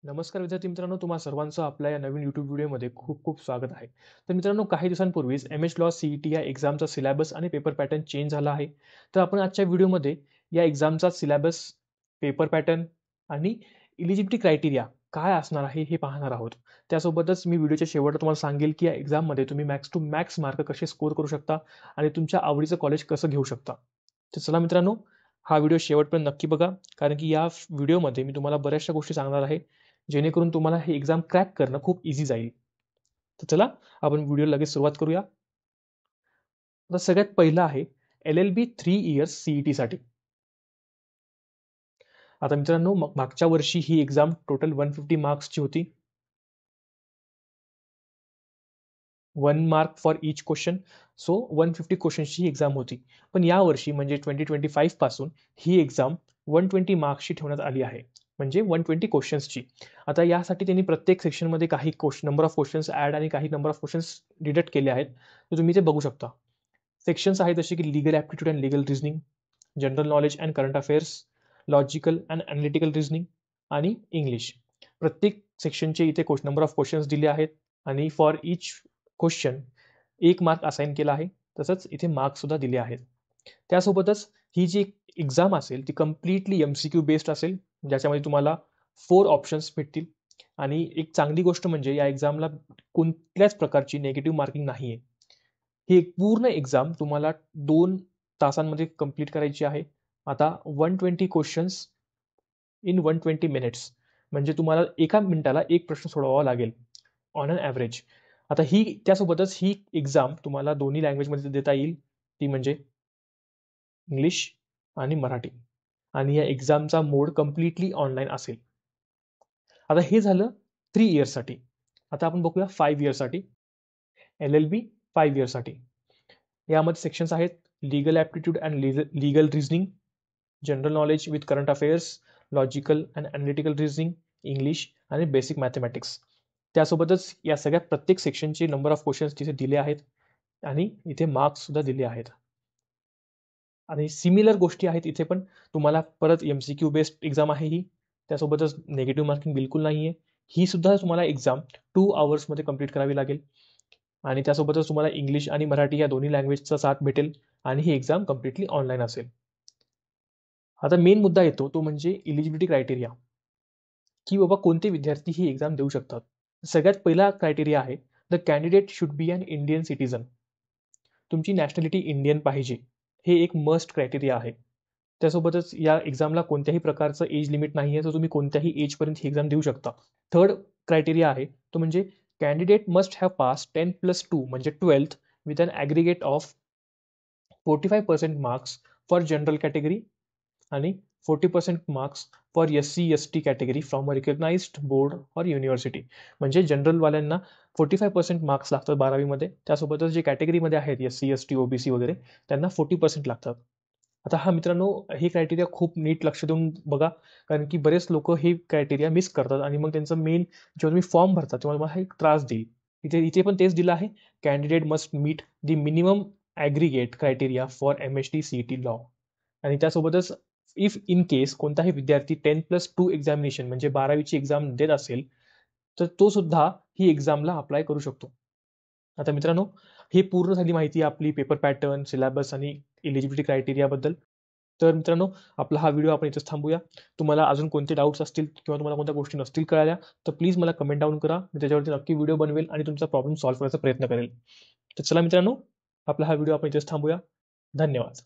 नमस्कार विद्यार्थी मित्रांनो, तुम्हा सर्वांचं आपल्या या नवीन YouTube व्हिडिओमध्ये खूप खूप स्वागत आहे. तर मित्रांनो, काही दिवसांपूर्वीच एम-एच लॉ सी-ई-टी या एक्झामचा सिलेबस आणि पेपर पॅटर्न चेंज झाला आहे. तर आपण आजच्या व्हिडिओमध्ये या एक्झामचा सिलेबस, पेपर पॅटर्न आणि एलिजिबिलिटी क्रायटेरिया काय असणार आहे हे पाहणार आहोत. त्यासोबतच मी व्हिडिओच्या शेवटी तुम्हाला सांगेल की या एक्झाममध्ये तुम्ही मॅक्स टू मॅक्स मार्क कसे स्कोर करू शकता आणि तुमच्या आवडीचं कॉलेज कसं घेऊ शकता. तर चला मित्रांनो, हा व्हिडिओ शेवटपर्यंत नक्की बघा, कारण की या व्हिडिओमध्ये मी तुम्हाला बऱ्याचशा गोष्टी सांगणार आहे जेणेकरून तुम्हाला हे एक्झाम क्रॅक करणं खूप ईझी जाईल. तर चला आपण व्हिडिओ लगेच सुरुवात करूया. आता सगळ्यात पहिलं आहे एल-एल-बी 3 इयर्स सी-ई-टीसाठी. आता मित्रांनो, मागच्या वर्षी ही एक्झाम टोटल 150 मार्क्सची होती. 1 mark for each question. So 150 क्वेश्चन्सची ही एक्झाम होती. पण यावर्षी म्हणजे 2025 पासून ही एक्झाम 120 मार्क्सची ठेवण्यात आली आहे. म्हणजे 120 क्वेश्चन्सची. आता यासाठी त्यांनी प्रत्येक सेक्शनमध्ये काही नंबर ऑफ क्वेश्चन्स ॲड आणि काही नंबर ऑफ क्वेश्चन्स डिडक्ट केले आहेत. तर तुम्ही ते बघू शकता. सेक्शन्स आहेत जसे की legal aptitude and legal reasoning, general knowledge and current affairs, logical and analytical reasoning आणि इंग्लिश. प्रत्येक सेक्शनचे इथे नंबर ऑफ क्वेश्चन्स दिले आहेत आणि for each question 1 mark assign केला आहे. तसंच इथे मार्क्ससुद्धा दिले आहेत. त्यासोबतच ही जी एक्झाम असेल ती कंप्लीटली एम-सी-क्यू बेस्ड असेल, ज्याच्यामध्ये तुम्हाला 4 ऑप्शन्स भेटतील आणि एक चांगली गोष्ट म्हणजे या एक्झामला कोणत्याच प्रकारची निगेटिव्ह मार्किंग नाहीये. ही एक पूर्ण एक्झाम तुम्हाला 2 तासांमध्ये कंप्लीट करायची आहे. आता 120 क्वेश्चन्स इन 120 मिनिट्स म्हणजे तुम्हाला एका मिनिटाला एक प्रश्न सोडवावा लागेल ऑन अन ॲव्हरेज. आता त्यासोबतच ही एक्झाम तुम्हाला दोन्ही लँग्वेजमध्ये देता येईल. ती म्हणजे इंग्लिश आणि मराठी आणि या एक्झामचा मोड कंप्लीटली ऑनलाईन असेल. आता हे झालं 3 इयर्ससाठी. आता आपण बघूया 5 इयर्ससाठी. एल-एल-बी 5 इयर्ससाठी. यामध्ये सेक्शन्स आहेत legal aptitude and legal reasoning, general knowledge with current affairs, logical and analytical reasoning, English आणि बेसिक मॅथेमॅटिक्स. त्यासोबतच या सगळ्या प्रत्येक सेक्शनचे नंबर ऑफ क्वेश्चन्स तिथे दिले आहेत आणि इथे मार्क्ससुद्धा दिले आहेत. आणि सिमिलर गोष्टी आहेत इथे पण. तुम्हाला परत एम-सी-क्यू बेस्ड एक्झाम आहे ही. त्यासोबतच निगेटिव्ह मार्किंग बिलकुल नाहीये. ही सुद्धा तुम्हाला एक्झाम 2 अवर्समध्ये कंप्लीट करावी लागेल आणि त्यासोबतच तुम्हाला इंग्लिश आणि मराठी या दोन्ही लँग्वेजचा साथ भेटेल आणि ही एक्झाम कंप्लीटली ऑनलाईन असेल. आता मेन मुद्दा येतो तो म्हणजे एलिजिबिलिटी क्रायटेरिया, की बाबा कोणते विद्यार्थी ही एक्झाम देऊ शकतात. सगळ्यात पहिला क्रायटेरिया आहे the candidate should be an Indian citizen. तुमची नॅशनॅलिटी इंडियन पाहिजे. हे एक मस्ट क्रायटेरिया आहे. त्यासोबतच या एक्झामला कोणत्याही प्रकारचं एज लिमिट नाही आहे, तर तुम्ही कोणत्याही एजपर्यंत ही एक्झाम देऊ शकता. थर्ड क्रायटेरिया आहे तो म्हणजे कॅन्डिडेट मस्ट हॅव पास 10+2 म्हणजे 12th with an aggregate of 45% marks for general category आणि 40% marks for SC ST category from a recognised board or university. म्हणजे जनरलवाल्यांना 45% मार्क्स लागतात 12वीमध्ये. त्यासोबतच जे कॅटेगरीमध्ये आहेत एस-सी, एस-टी, ओ-बी-सी वगैरे त्यांना 40% लागतात. आता हा मित्रांनो, हे क्रायटेरिया खूप नीट लक्ष देऊन बघा, कारण की बरेच लोकं हे क्रायटेरिया मिस करतात आणि मग त्यांचं मेन जेव्हा तुम्ही फॉर्म भरता तेव्हा तुम्हाला हा एक त्रास देईल. इथे इथे पण तेच दिलं आहे. Candidate must meet the minimum aggregate criteria for MHT CET law. आणि त्यासोबतच इफ इन केस कोणताही विद्यार्थी 10+2 एक्झामिनेशन म्हणजे 12वीची एक्झाम देत असेल, तर तो सुद्धा ही एक्झामला अप्लाय करू शकतो. आता मित्रांनो, ही पूर्ण झाली माहिती आपली पेपर पॅटर्न, सिलेबस आणि एलिजिबिलिटी क्रायटेरियाबद्दल. तर मित्रांनो, आपला हा व्हिडिओ आपण इथेच थांबूया. तुम्हाला अजून कोणते डाउट्स असतील किंवा तुम्हाला कोणत्या गोष्टी नसतील कळाल्या, तर प्लीज मला कमेंट डाउन करा. मी त्याच्यावरती नक्की व्हिडिओ बनवेल आणि तुमचा प्रॉब्लेम सॉल्व्ह करण्याचा प्रयत्न करेल. तर चला मित्रांनो, आपला हा व्हिडिओ आपण इथेच थांबूया. धन्यवाद.